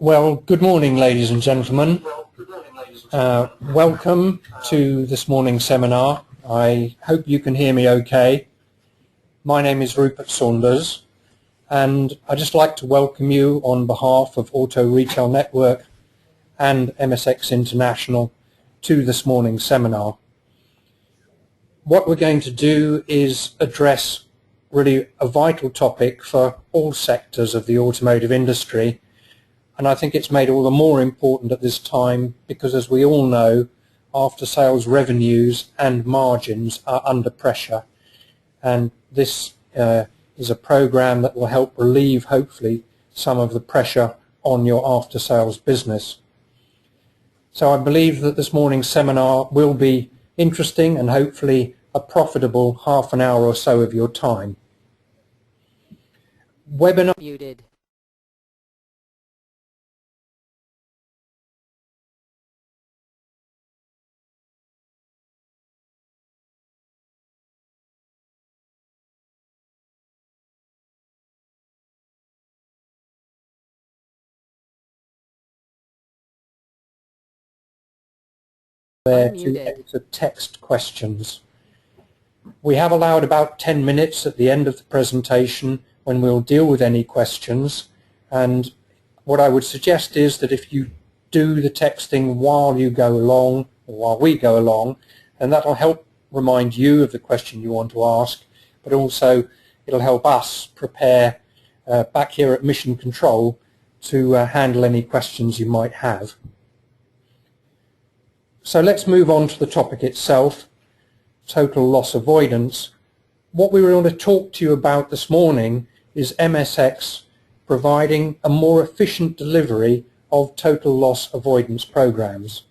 Well, good morning, ladies and gentlemen. Welcome to this morning's seminar. I hope you can hear me okay. My name is Rupert Saunders, and I'd just like to welcome you on behalf of Auto Retail Network and MSX International to this morning's seminar. What we're going to do is address really a vital topic for all sectors of the automotive industry. And I think it's made all the more important at this time because, as we all know, after-sales revenues and margins are under pressure. And this is a program that will help relieve, hopefully, some of the pressure on your after-sales business. So I believe that this morning's seminar will be interesting and hopefully a profitable half an hour or so of your time. Webinar muted. There to enter text questions. We have allowed about 10 minutes at the end of the presentation when we'll deal with any questions, and what I would suggest is that if you do the texting while you go along, or while we go along, then that'll help remind you of the question you want to ask, but also it'll help us prepare back here at Mission Control to handle any questions you might have. So let's move on to the topic itself, total loss avoidance. What we want to talk to you about this morning is MSX providing a more efficient delivery of total loss avoidance programs.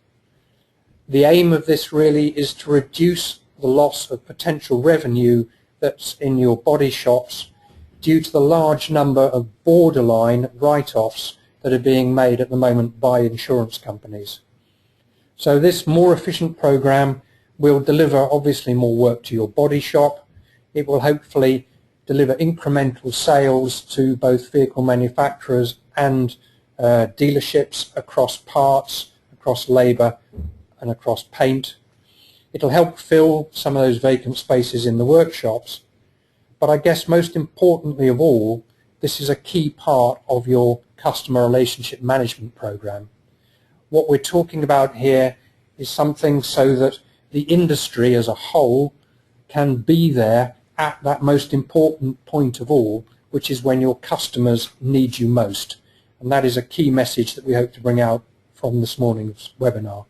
The aim of this really is to reduce the loss of potential revenue that's in your body shops due to the large number of borderline write-offs that are being made at the moment by insurance companies. So this more efficient program will deliver obviously more work to your body shop. It will hopefully deliver incremental sales to both vehicle manufacturers and dealerships across parts, across labour and across paint. It'll help fill some of those vacant spaces in the workshops. But I guess most importantly of all, this is a key part of your customer relationship management program. What we're talking about here is something so that the industry as a whole can be there at that most important point of all, which is when your customers need you most. And that is a key message that we hope to bring out from this morning's webinar.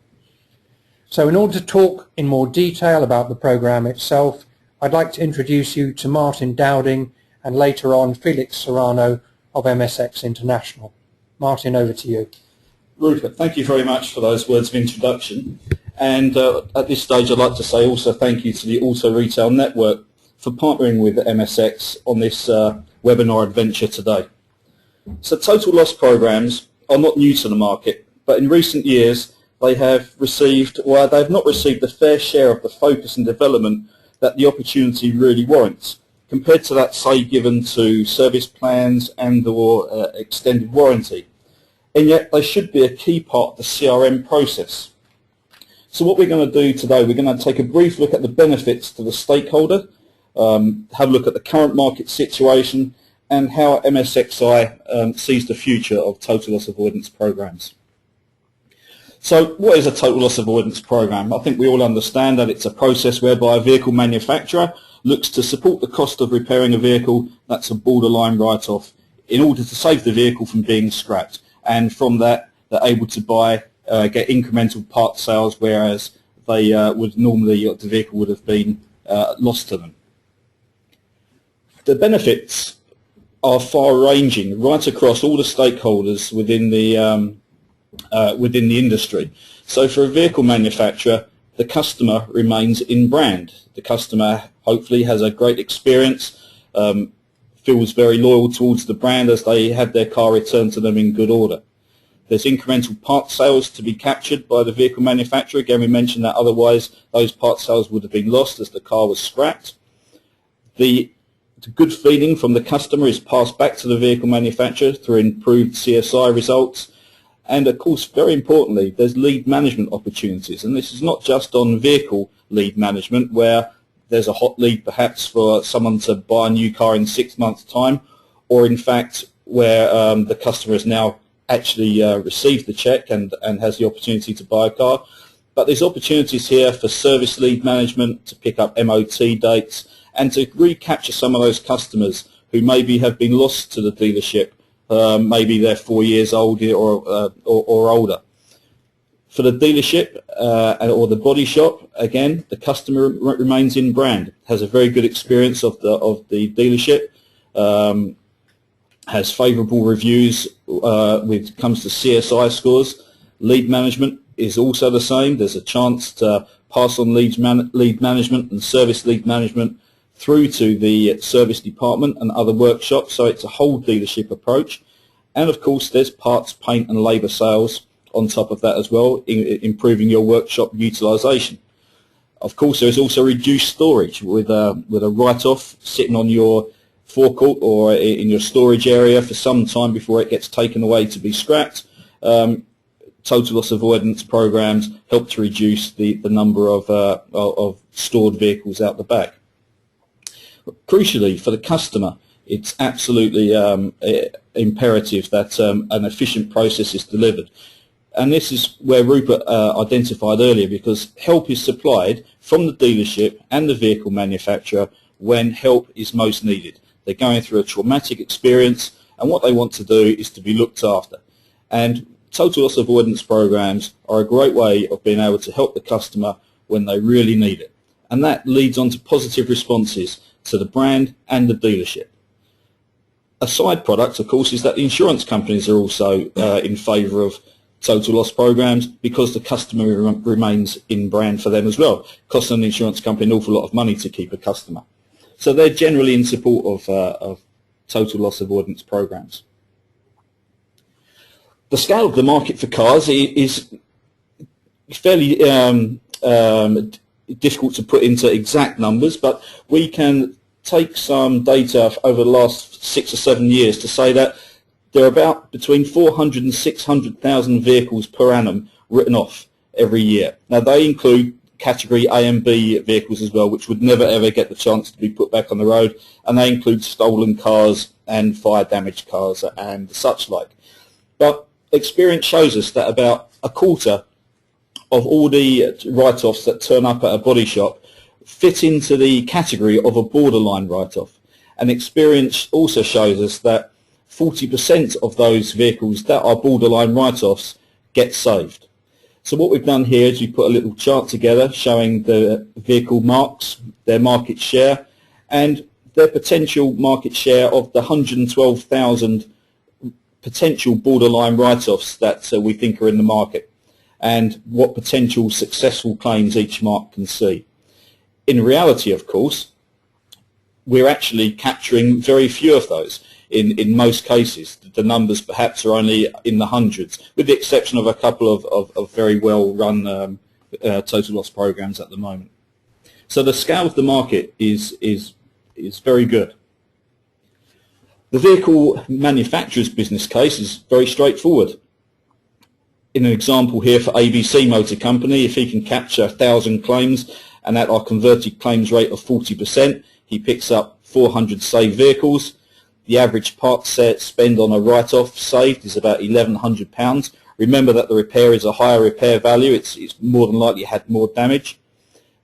So in order to talk in more detail about the program itself, I'd like to introduce you to Martin Dowding and later on Felix Serrano of MSX International. Martin, over to you. Rupert, thank you very much for those words of introduction. And at this stage I'd like to say also thank you to the Auto Retail Network for partnering with MSX on this webinar adventure today. So total loss programs are not new to the market, but in recent years they have received, well, they have not received a fair share of the focus and development that the opportunity really warrants, compared to that, say, given to service plans and or extended warranty. And yet they should be a key part of the CRM process. So what we're going to do today, we're going to take a brief look at the benefits to the stakeholder, have a look at the current market situation, and how MSXI sees the future of total loss avoidance programs. So what is a total loss avoidance program? I think we all understand that it's a process whereby a vehicle manufacturer looks to support the cost of repairing a vehicle that's a borderline write-off in order to save the vehicle from being scrapped. And from that, they're able to get incremental part sales, whereas they would normally, the vehicle would have been lost to them. The benefits are far-ranging, right across all the stakeholders within the industry. So for a vehicle manufacturer, the customer remains in brand. The customer hopefully has a great experience, feels very loyal towards the brand as they have their car returned to them in good order. There's incremental part sales to be captured by the vehicle manufacturer. Again, we mentioned that otherwise those part sales would have been lost as the car was scrapped. The good feeling from the customer is passed back to the vehicle manufacturer through improved CSI results. And of course, very importantly, there's lead management opportunities. And this is not just on vehicle lead management, where there's a hot lead perhaps for someone to buy a new car in 6 months' time, or in fact where the customer has now actually received the check and has the opportunity to buy a car. But there's opportunities here for service lead management, to pick up MOT dates, and to recapture some of those customers who maybe have been lost to the dealership. Maybe they're 4 years old or older. For the dealership or the body shop, again, the customer remains in brand, has a very good experience of the dealership, has favourable reviews when it comes to CSI scores. Lead management is also the same. There's a chance to pass on lead management and service lead management through to the service department and other workshops, so it's a whole dealership approach. And of course there's parts, paint and labour sales on top of that as well, improving your workshop utilisation. Of course there's also reduced storage with a write-off sitting on your forecourt or in your storage area for some time before it gets taken away to be scrapped. Total loss avoidance programs help to reduce the number of stored vehicles out the back. Crucially, for the customer, it's absolutely imperative that an efficient process is delivered. And this is where Rupert identified earlier, because help is supplied from the dealership and the vehicle manufacturer when help is most needed. They're going through a traumatic experience, and what they want to do is to be looked after. And total loss avoidance programs are a great way of being able to help the customer when they really need it. And that leads on to positive responses to the brand and the dealership. A side product, of course, is that the insurance companies are also in favour of total loss programs, because the customer remains in brand for them as well. It costs an insurance company an awful lot of money to keep a customer. So they're generally in support of total loss avoidance programs. The scale of the market for cars is fairly difficult to put into exact numbers, but we can take some data over the last 6 or 7 years to say that there are about between 400 and 600,000 vehicles per annum written off every year. Now they include category A and B vehicles as well, which would never ever get the chance to be put back on the road, and they include stolen cars and fire damaged cars and such like. But experience shows us that about a quarter of all the write-offs that turn up at a body shop fit into the category of a borderline write-off. And experience also shows us that 40% of those vehicles that are borderline write-offs get saved. So what we've done here is we put a little chart together showing the vehicle marks, their market share, and their potential market share of the 112,000 potential borderline write-offs that we think are in the market, and what potential successful claims each mark can see. In reality, of course, we're actually capturing very few of those. In most cases, the numbers perhaps are only in the hundreds, with the exception of a couple of very well-run total loss programs at the moment. So the scale of the market is very good. The vehicle manufacturer's business case is very straightforward. In an example here for ABC Motor Company, if he can capture 1,000 claims and at our converted claims rate of 40%, he picks up 400 saved vehicles. The average parts spend on a write-off saved is about £1,100. Remember that the repair is a higher repair value. It's more than likely had more damage.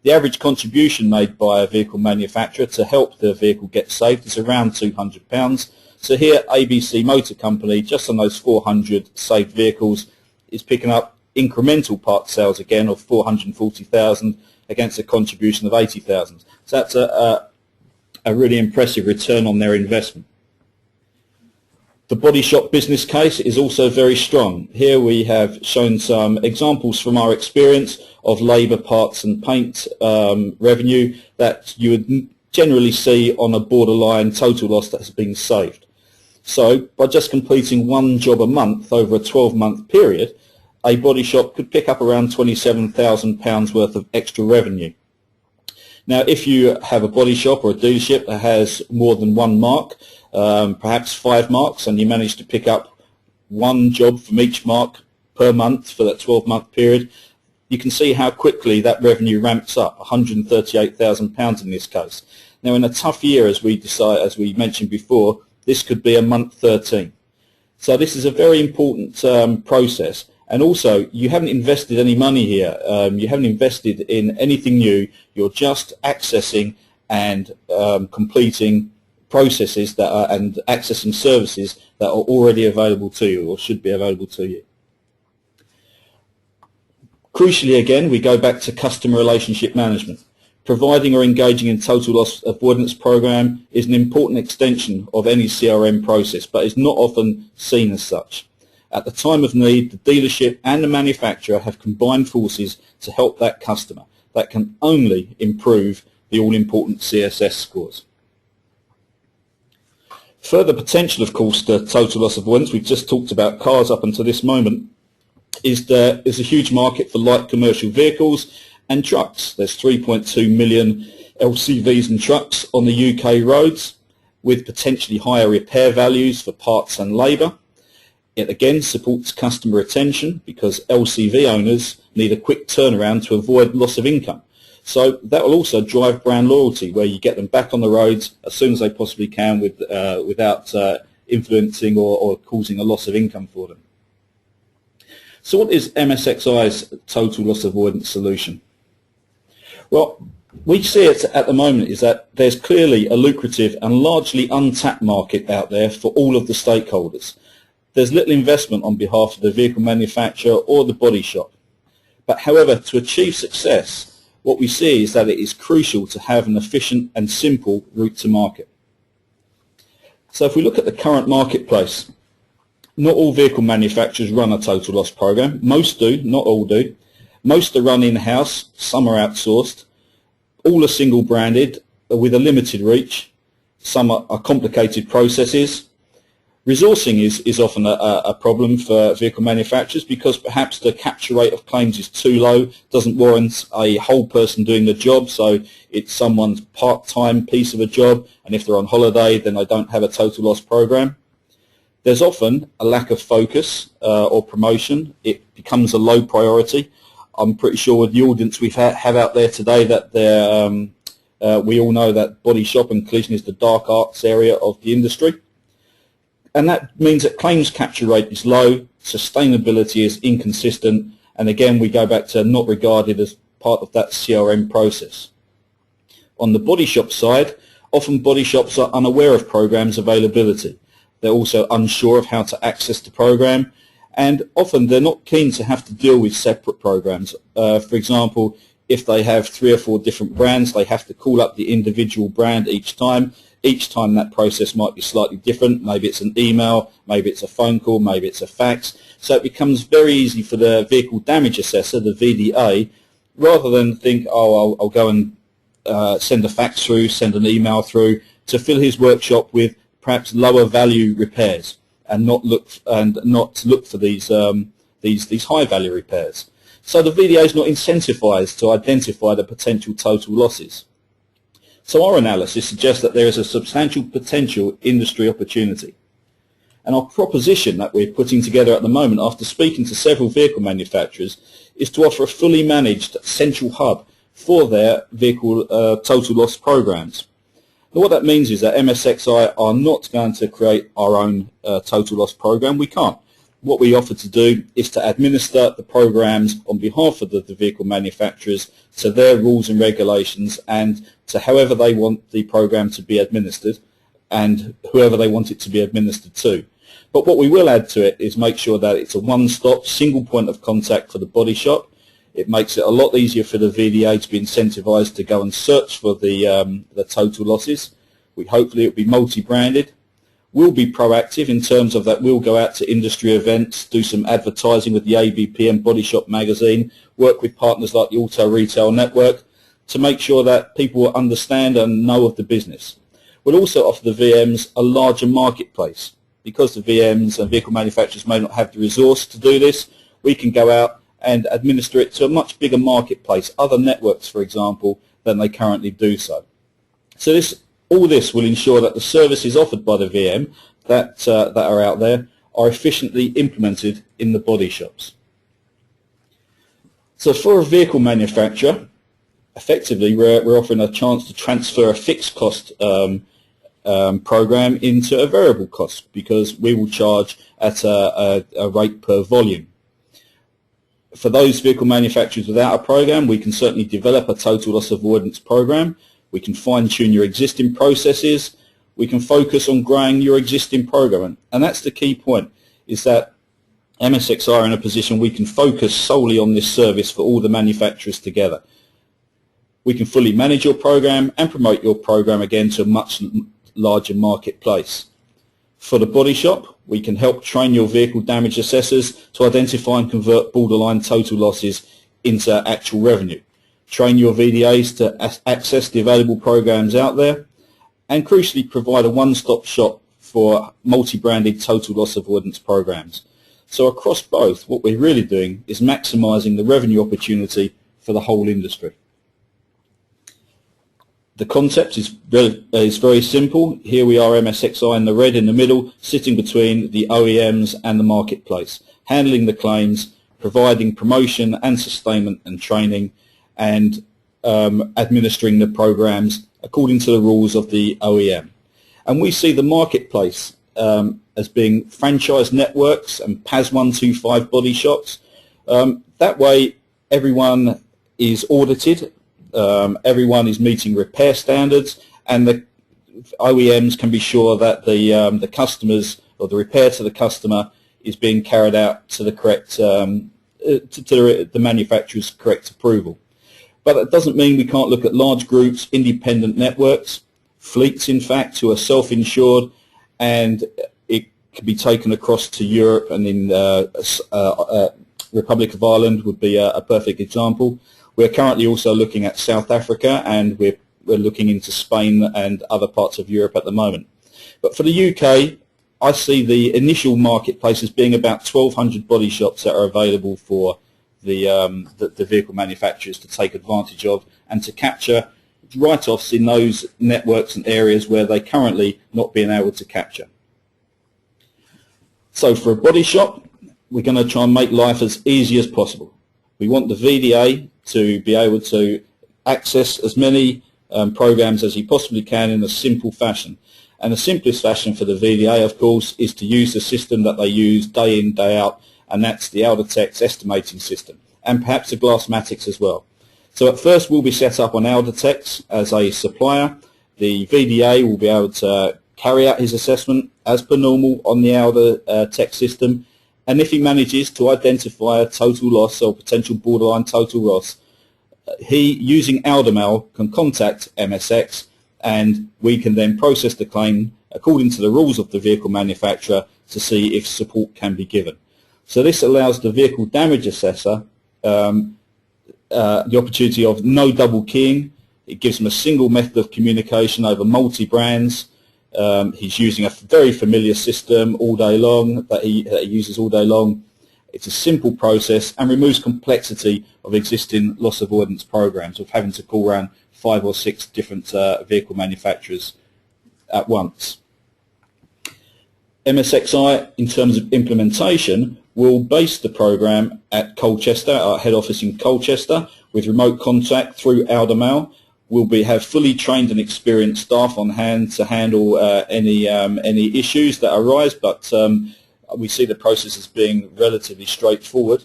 The average contribution made by a vehicle manufacturer to help the vehicle get saved is around £200. So here ABC Motor Company, just on those 400 saved vehicles, is picking up incremental part sales again of 440,000 against a contribution of 80,000. So that's a really impressive return on their investment. The body shop business case is also very strong. Here we have shown some examples from our experience of labour, parts and paint revenue that you would generally see on a borderline total loss that has been saved. So by just completing one job a month over a 12-month period, a body shop could pick up around £27,000 worth of extra revenue. Now if you have a body shop or a dealership that has more than one mark, perhaps 5 marks, and you manage to pick up one job from each mark per month for that 12-month period, you can see how quickly that revenue ramps up, £138,000 in this case. Now, in a tough year, as we mentioned before, this could be a month 13. So this is a very important process. And also, you haven't invested any money here. You haven't invested in anything new. You're just accessing and completing processes and accessing services that are already available to you or should be available to you. Crucially, again, we go back to customer relationship management. Providing or engaging in total loss avoidance program is an important extension of any CRM process, but is not often seen as such. At the time of need, the dealership and the manufacturer have combined forces to help that customer. That can only improve the all-important CSS scores. Further potential, of course, to total loss avoidance, we've just talked about cars up until this moment, is a huge market for light commercial vehicles and trucks. There's 3.2 million LCVs and trucks on the UK roads with potentially higher repair values for parts and labour. It again supports customer retention because LCV owners need a quick turnaround to avoid loss of income. So that will also drive brand loyalty, where you get them back on the roads as soon as they possibly can without influencing or causing a loss of income for them. So what is MSXI's total loss avoidance solution? Well, we see it at the moment is that there's clearly a lucrative and largely untapped market out there for all of the stakeholders. There's little investment on behalf of the vehicle manufacturer or the body shop. But however, to achieve success, what we see is that it is crucial to have an efficient and simple route to market. So if we look at the current marketplace, not all vehicle manufacturers run a total loss program. Most do, not all do. Most are run in-house, some are outsourced. All are single branded with a limited reach. Some are complicated processes. Resourcing is often a problem for vehicle manufacturers because perhaps the capture rate of claims is too low, doesn't warrant a whole person doing the job, so it's someone's part-time piece of a job, and if they're on holiday then they don't have a total loss program. There's often a lack of focus or promotion. It becomes a low priority. I'm pretty sure with the audience we have out there today that we all know that body shop and collision is the dark arts area of the industry. And that means that claims capture rate is low, sustainability is inconsistent, and again we go back to not regarded as part of that CRM process. On the body shop side, often body shops are unaware of programs availability. They're also unsure of how to access the program, and often they're not keen to have to deal with separate programs. For example, if they have 3 or 4 different brands, they have to call up the individual brand each time. Each time that process might be slightly different. Maybe it's an email, maybe it's a phone call, maybe it's a fax. So it becomes very easy for the vehicle damage assessor, the VDA, rather than think, oh, I'll go and send a fax through, send an email through, to fill his workshop with perhaps lower value repairs and not look for these high value repairs. So the VDA is not incentivized to identify the potential total losses. So our analysis suggests that there is a substantial potential industry opportunity. And our proposition that we're putting together at the moment, after speaking to several vehicle manufacturers, is to offer a fully managed central hub for their vehicle total loss programs. Now, what that means is that MSXI are not going to create our own total loss program. We can't. What we offer to do is to administer the programs on behalf of the vehicle manufacturers to their rules and regulations and to however they want the program to be administered and whoever they want it to be administered to. But what we will add to it is make sure that it's a one-stop, single point of contact for the body shop. It makes it a lot easier for the VDA to be incentivized to go and search for the total losses. Hopefully it will be multi-branded. We'll be proactive in terms of that we'll go out to industry events, do some advertising with the ABP and Body Shop magazine, work with partners like the Auto Retail Network to make sure that people will understand and know of the business. We'll also offer the VMs a larger marketplace. Because the VMs and vehicle manufacturers may not have the resource to do this, we can go out and administer it to a much bigger marketplace, other networks, for example, than they currently do so. So all this will ensure that the services offered by the VM that are out there are efficiently implemented in the body shops. So for a vehicle manufacturer, effectively we're offering a chance to transfer a fixed cost program into a variable cost, because we will charge at a rate per volume. For those vehicle manufacturers without a program, we can certainly develop a total loss avoidance program. We can fine-tune your existing processes. We can focus on growing your existing program. And that's the key point, is that MSX are in a position we can focus solely on this service for all the manufacturers together. We can fully manage your program and promote your program again to a much larger marketplace. For the body shop, we can help train your vehicle damage assessors to identify and convert borderline total losses into actual revenue. Train your VDAs to access the available programs out there, and crucially provide a one-stop shop for multi-branded total loss avoidance programs. So across both, what we're really doing is maximising the revenue opportunity for the whole industry. The concept is very simple. Here we are, MSXI in the red in the middle, sitting between the OEMs and the marketplace, handling the claims, providing promotion and sustainment and training, and administering the programs according to the rules of the OEM. And we see the marketplace as being franchise networks and PAS 125 body shops. That way everyone is audited, everyone is meeting repair standards, and the OEMs can be sure that the customers, or the repair to the customer, is being carried out to the correct to the manufacturer's correct approval. But that doesn't mean we can't look at large groups, independent networks, fleets in fact, who are self-insured, and it can be taken across to Europe, and in Republic of Ireland would be a perfect example. We're currently also looking at South Africa, and we're looking into Spain and other parts of Europe at the moment. But for the UK, I see the initial marketplace as being about 1,200 body shops that are available for the vehicle manufacturers to take advantage of, and to capture write-offs in those networks and areas where they currently not being able to capture. So for a body shop, we're going to try and make life as easy as possible. We want the VDA to be able to access as many programs as he possibly can in a simple fashion. And the simplest fashion for the VDA, of course, is to use the system that they use day in, day out, and that's the Aldertex estimating system, and perhaps the Glassmatics as well. So at first we'll be set up on Aldertex as a supplier. The VDA will be able to carry out his assessment as per normal on the Aldertex system, and if he manages to identify a total loss or potential borderline total loss, he, using Aldermail, can contact MSX, and we can then process the claim according to the rules of the vehicle manufacturer to see if support can be given. So this allows the vehicle damage assessor the opportunity of no double keying. It gives him a single method of communication over multi-brands. He's using a very familiar system all day long, that he uses all day long. It's a simple process and removes complexity of existing loss avoidance programs, of having to call around 5 or 6 different vehicle manufacturers at once. MSXI, in terms of implementation, will base the program at Colchester, our head office in Colchester, with remote contact through Aldermail. We'll have fully trained and experienced staff on hand to handle any issues that arise, but we see the process as being relatively straightforward.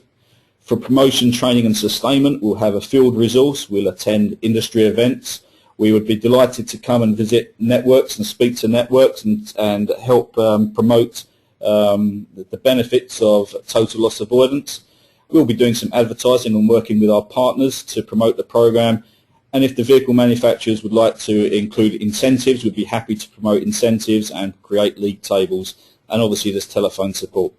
For promotion, training and sustainment, we'll have a field resource. We'll attend industry events. We would be delighted to come and visit networks and speak to networks and help promote the benefits of total loss avoidance. We'll be doing some advertising and working with our partners to promote the program. And if the vehicle manufacturers would like to include incentives, we'd be happy to promote incentives and create league tables. And obviously there's telephone support.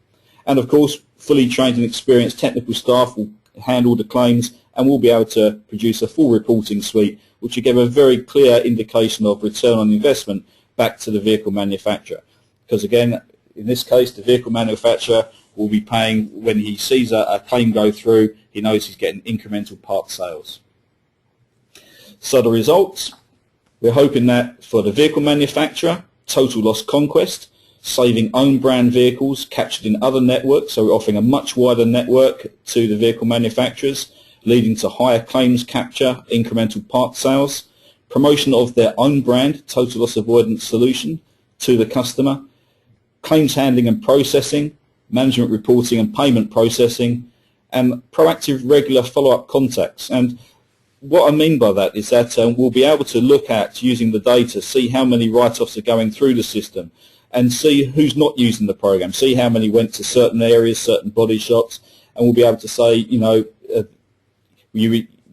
And of course, fully trained and experienced technical staff will handle the claims, and we'll be able to produce a full reporting suite which will give a very clear indication of return on investment back to the vehicle manufacturer. Because again, in this case, the vehicle manufacturer will be paying, when he sees a claim go through, he knows he's getting incremental part sales. So the results, we're hoping that for the vehicle manufacturer, total loss conquest, saving own brand vehicles captured in other networks, so we're offering a much wider network to the vehicle manufacturers. leading to higher claims capture, incremental part sales, promotion of their own brand, total loss avoidance solution, to the customer, claims handling and processing, management reporting and payment processing, and proactive regular follow-up contacts. And what I mean by that is that we'll be able to look at, using the data, see how many write-offs are going through the system and see who's not using the program, see how many went to certain areas, certain body shops, and we'll be able to say, you know,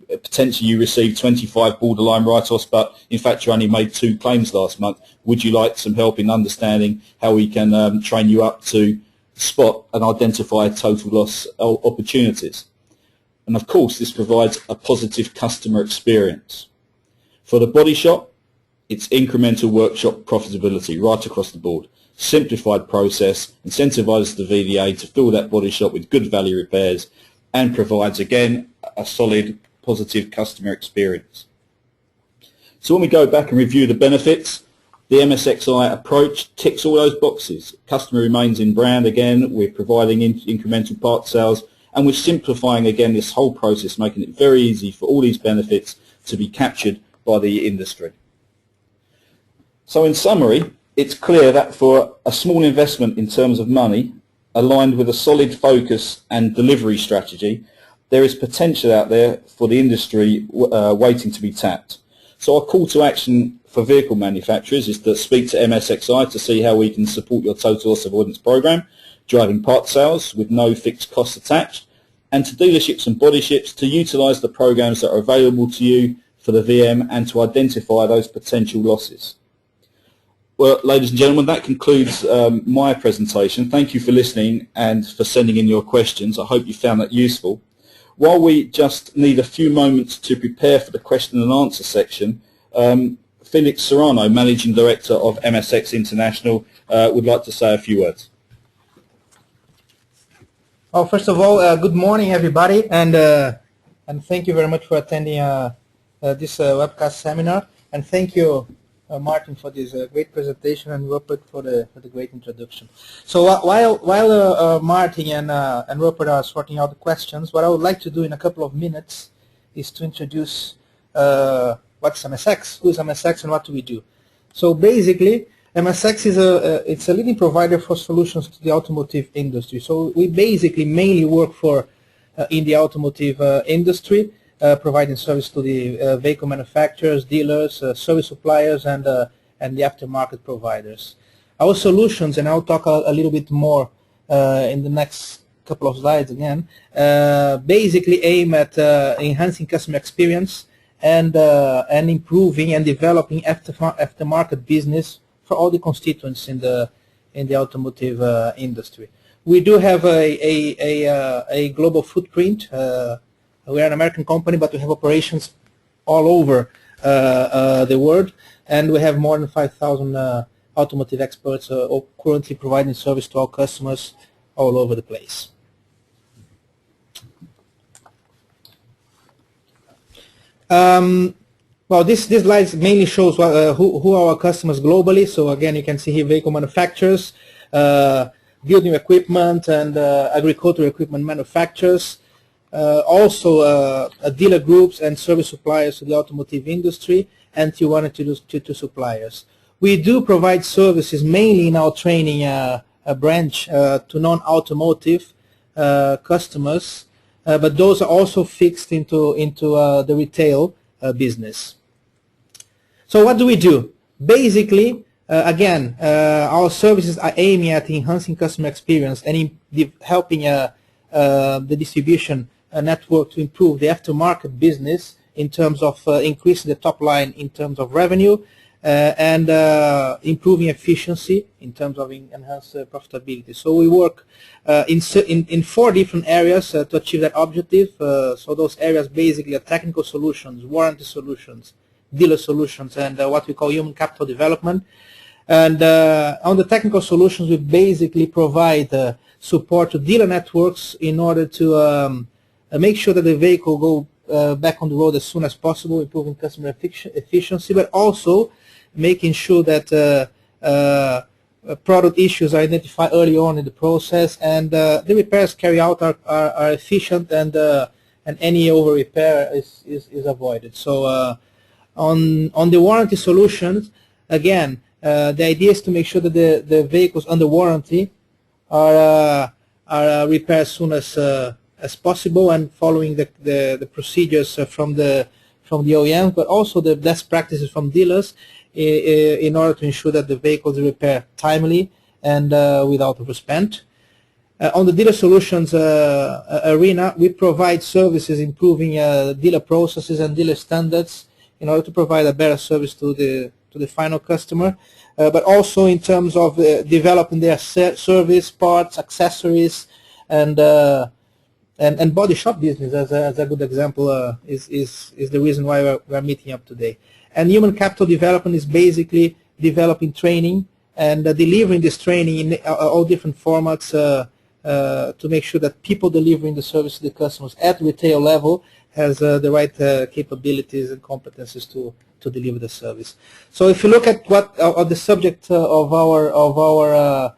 potentially you received 25 borderline write-offs, but in fact you only made 2 claims last month. Would you like some help in understanding how we can train you up to spot and identify total loss opportunities? And of course, this provides a positive customer experience. For the body shop, it's incremental workshop profitability right across the board. Simplified process, incentivizes the VDA to fill that body shop with good value repairs, and provides, again, a solid positive customer experience. So when we go back and review the benefits, the MSXI approach ticks all those boxes. Customer remains in brand again, we're providing incremental part sales, and we're simplifying again this whole process, making it very easy for all these benefits to be captured by the industry. So in summary, it's clear that for a small investment in terms of money, aligned with a solid focus and delivery strategy, there is potential out there for the industry waiting to be tapped. So our call to action for vehicle manufacturers is to speak to MSXI to see how we can support your total loss avoidance program, driving part sales with no fixed costs attached, and to dealerships and body shops to utilise the programs that are available to you for the VM and to identify those potential losses. Well, ladies and gentlemen, that concludes my presentation. Thank you for listening and for sending in your questions. I hope you found that useful. While we just need a few moments to prepare for the question and answer section, Felix Serrano, Managing Director of MSX International, would like to say a few words. Well, first of all, good morning, everybody, and thank you very much for attending this webcast seminar, and thank you, Martin, for this great presentation, and Rupert for the great introduction. So while Martin and Rupert are sorting out the questions, what I would like to do in a couple of minutes is to introduce what's MSX, who is MSX, and what do we do. So basically, MSX is it's a leading provider for solutions to the automotive industry. So we basically mainly work for in the automotive industry, providing service to the vehicle manufacturers, dealers, service suppliers, and the aftermarket providers. Our solutions, and I'll talk a little bit more in the next couple of slides again, basically aim at enhancing customer experience and improving and developing aftermarket business for all the constituents in the automotive industry. We do have a global footprint. We are an American company, but we have operations all over the world, and we have more than 5,000 automotive experts currently providing service to our customers all over the place. Well, this slide mainly shows who are our customers globally. So again, you can see here vehicle manufacturers, building equipment, and agricultural equipment manufacturers. Also dealer groups and service suppliers to the automotive industry, and Tier 1 and Tier 2 suppliers. We do provide services mainly in our training branch to non-automotive customers, but those are also fixed into the retail business. So what do we do? Basically, again, our services are aiming at enhancing customer experience and helping the distribution network to improve the aftermarket business in terms of increasing the top line in terms of revenue and improving efficiency in terms of enhanced profitability. So we work in 4 different areas to achieve that objective. So those areas basically are technical solutions, warranty solutions, dealer solutions, and what we call human capital development. And on the technical solutions, we basically provide support to dealer networks in order to make sure that the vehicle go back on the road as soon as possible, improving customer efficiency, but also making sure that product issues are identified early on in the process, and the repairs carried out are efficient and and any over repair is avoided. So on the warranty solutions, again, the idea is to make sure that the vehicles under warranty are repaired as soon as possible and following the procedures from the OEM, but also the best practices from dealers in order to ensure that the vehicles are repaired timely and without overspend. On the dealer solutions arena, we provide services improving dealer processes and dealer standards in order to provide a better service to the final customer, but also in terms of developing their service, parts, accessories, and body shop business as a good example is the reason why we're meeting up today. And human capital development is basically developing training and delivering this training in all different formats to make sure that people delivering the service to the customers at retail level has the right capabilities and competencies to deliver the service. So if you look at what the subject of our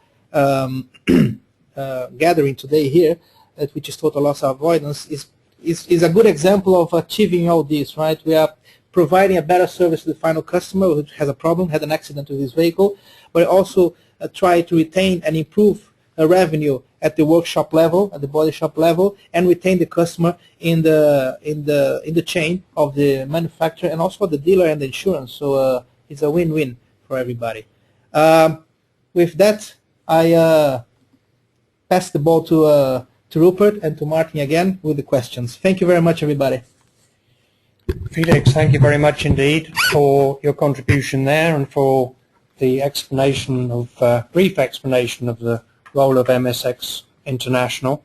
gathering today here, which is total loss avoidance, is a good example of achieving all this, right? We are providing a better service to the final customer who has a problem, had an accident with his vehicle, but also try to retain and improve revenue at the workshop level, at the body shop level, and retain the customer in the chain of the manufacturer and also the dealer and the insurance. So it's a win-win for everybody. With that, I pass the ball to Rupert and to Martin again with the questions. Thank you very much, everybody. Felix, thank you very much indeed for your contribution there and for the explanation of brief explanation of the role of MSX International.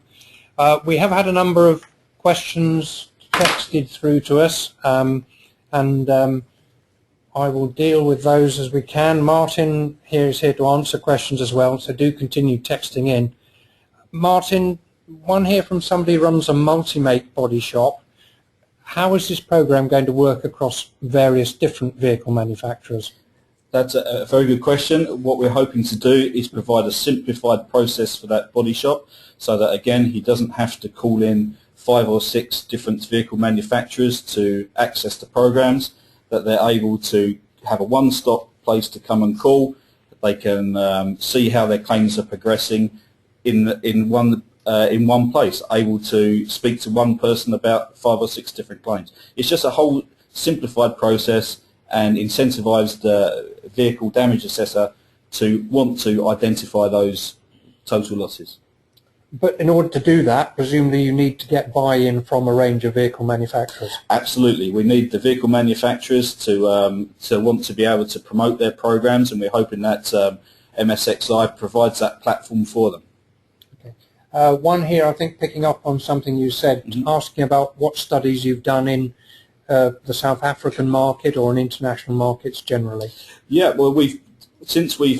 We have had a number of questions texted through to us, and I will deal with those as we can. Martin here is here to answer questions as well, so do continue texting in. Martin, one here from somebody who runs a multi-make body shop. How is this program going to work across various different vehicle manufacturers? That's a very good question. What we're hoping to do is provide a simplified process for that body shop so that, again, he doesn't have to call in 5 or 6 different vehicle manufacturers to access the programs, that they're able to have a one-stop place to come and call. They can see how their claims are progressing in one place, able to speak to one person about 5 or 6 different claims. It's just a whole simplified process and incentivize the vehicle damage assessor to want to identify those total losses. But in order to do that, presumably you need to get buy-in from a range of vehicle manufacturers. Absolutely. We need the vehicle manufacturers to want to be able to promote their programs, and we're hoping that MSX Live provides that platform for them. Okay. One here, I think, picking up on something you said, asking about what studies you've done in the South African market or in international markets generally. Yeah, well, since we've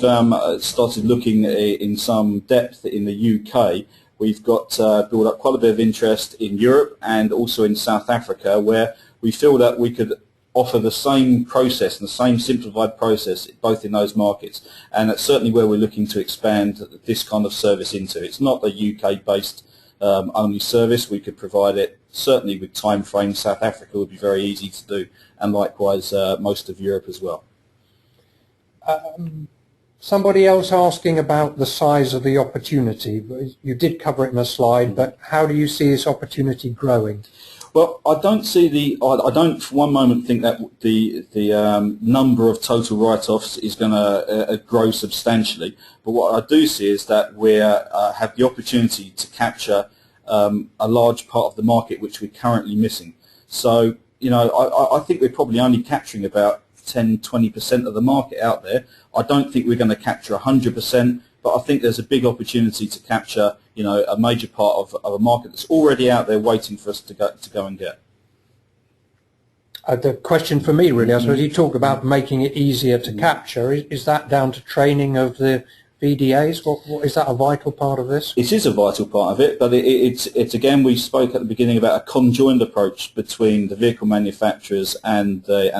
started looking in some depth in the UK, we've got built up quite a bit of interest in Europe and also in South Africa, where we feel that we could offer the same process and the same simplified process both in those markets, and that's certainly where we're looking to expand this kind of service into. It's not a UK-based only service. We could provide it certainly with time frames. South Africa would be very easy to do, and likewise most of Europe as well. Somebody else asking about the size of the opportunity. You did cover it in a slide, but how do you see this opportunity growing? Well, I don't for one moment think that the number of total write-offs is going to grow substantially. But what I do see is that we have the opportunity to capture a large part of the market which we're currently missing. So, you know, I think we're probably only capturing about 10-20% of the market out there. I don't think we're going to capture 100%, but I think there's a big opportunity to capture, you know, a major part of a market that's already out there waiting for us to go and get. The question for me really, I suppose, you talk about making it easier to capture. Is that down to training of the VDAs? What is that a vital part of this? It is a vital part of it, but it's again, we spoke at the beginning about a conjoined approach between the vehicle manufacturers and the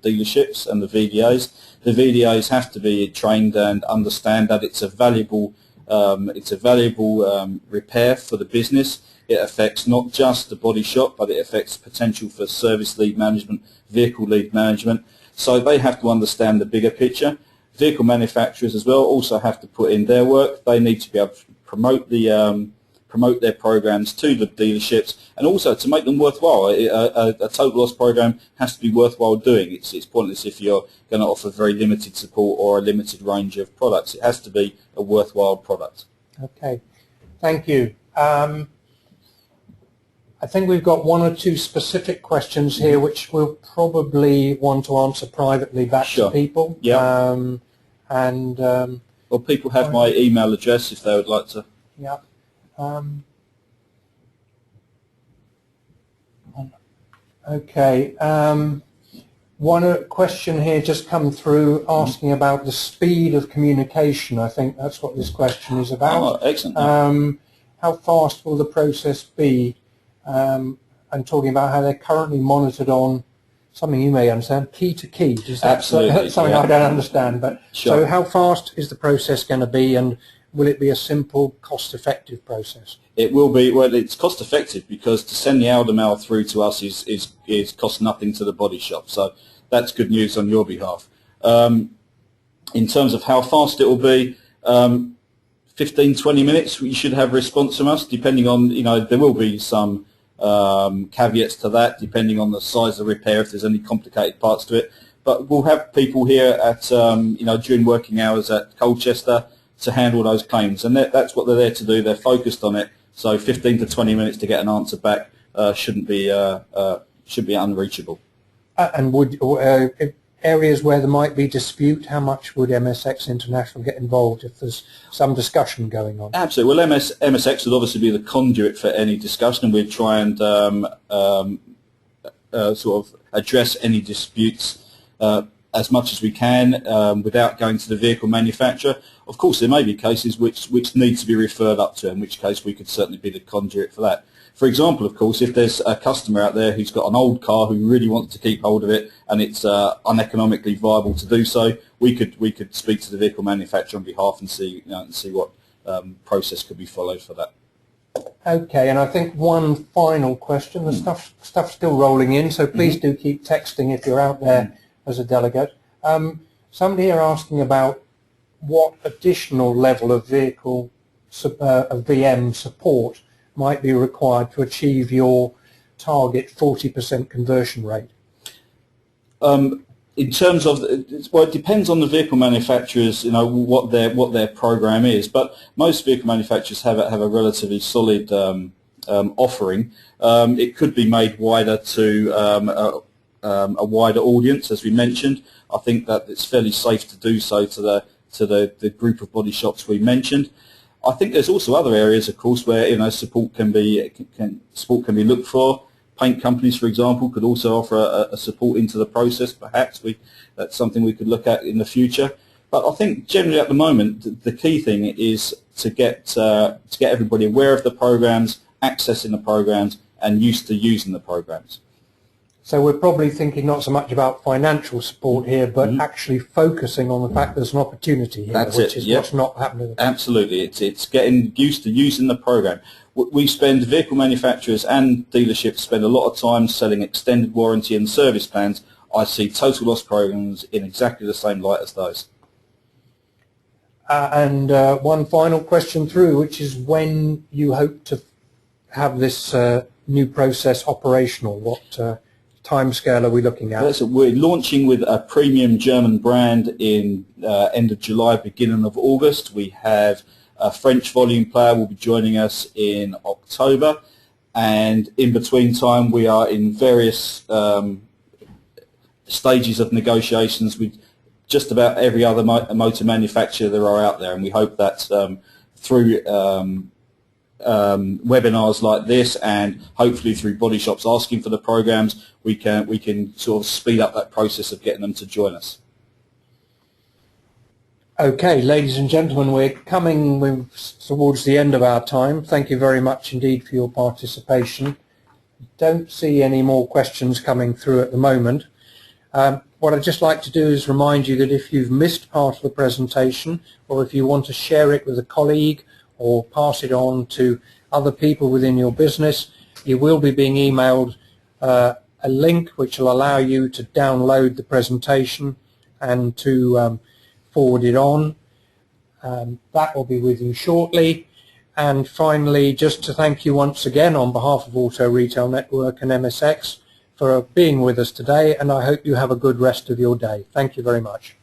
dealerships and the VDAs. The VDAs have to be trained and understand that it's a valuable repair for the business. it affects not just the body shop, but it affects potential for service lead management, vehicle lead management. So they have to understand the bigger picture. Vehicle manufacturers as well also have to put in their work. They need to be able to promote their programs to the dealerships, and also to make them worthwhile. A total loss program has to be worthwhile doing. It's pointless if you're going to offer very limited support or a limited range of products. It has to be a worthwhile product. Okay, thank you. I think we've got one or two specific questions here which we'll probably want to answer privately back to people. Yeah. Well, people have my email address if they would like to. Yeah. Okay. One question here just come through asking about the speed of communication. I think that's what this question is about. Oh, excellent. How fast will the process be? And talking about how they're currently monitored on something you may understand, key to key. Is that Absolutely. something I don't understand? But Sure. So how fast is the process going to be, and will it be a simple, cost-effective process? It will be. Well, it's cost effective because to send the Alder mail through to us is cost nothing to the body shop. So that's good news on your behalf. In terms of how fast it will be, 15, 20 minutes you should have response from us, depending on, there will be some caveats to that, depending on the size of the repair, if there's any complicated parts to it. But we'll have people here at, during working hours at Colchester to handle those claims, and that's what they're there to do. They're focused on it. So 15 to 20 minutes to get an answer back should be unreachable. And would areas where there might be dispute, how much would MSX International get involved if there's some discussion going on? Absolutely. Well, MSX would obviously be the conduit for any discussion, and we'd try and sort of address any disputes as much as we can without going to the vehicle manufacturer. Of course, there may be cases which need to be referred up to, in which case we could certainly be the conduit for that. For example, of course, if there's a customer out there who's got an old car who really wants to keep hold of it and it's uneconomically viable to do so, we could speak to the vehicle manufacturer on behalf and see what process could be followed for that. Okay, and I think one final question. The stuff's still rolling in, so please do keep texting if you're out there as a delegate. Somebody here asking about what additional level of vehicle of VM support might be required to achieve your target 40% conversion rate. In terms of, well, it depends on the vehicle manufacturers, what their program is. But most vehicle manufacturers have a relatively solid offering. It could be made wider to a wider audience, as we mentioned. I think that it's fairly safe to do so to the group of body shops we mentioned. I think there's also other areas, of course, where support can be looked for. Paint companies, for example, could also offer a support into the process. Perhaps that's something we could look at in the future. But I think generally at the moment, the key thing is to get everybody aware of the programs, accessing the programs, and used to using the programs. So we're probably thinking not so much about financial support here, but actually focusing on the fact there's an opportunity here, which is what's not happening. Absolutely. It's getting used to using the program. Vehicle manufacturers and dealerships spend a lot of time selling extended warranty and service plans. I see total loss programs in exactly the same light as those. And one final question through, which is when you hope to have this new process operational. What timescale are we looking at? We're launching with a premium German brand in end of July, beginning of August. We have a French volume player will be joining us in October, and in between time we are in various stages of negotiations with just about every other motor manufacturer there are out there, and we hope that through webinars like this and hopefully through body shops asking for the programs, we can sort of speed up that process of getting them to join us. Okay, ladies and gentlemen, we're coming towards the end of our time. Thank you very much indeed for your participation. Don't see any more questions coming through at the moment. What I'd just like to do is remind you that if you've missed part of the presentation, or if you want to share it with a colleague or pass it on to other people within your business. You will be being emailed a link which will allow you to download the presentation and to forward it on. That will be with you shortly. And finally, just to thank you once again on behalf of Auto Retail Network and MSX for being with us today, and I hope you have a good rest of your day. Thank you very much.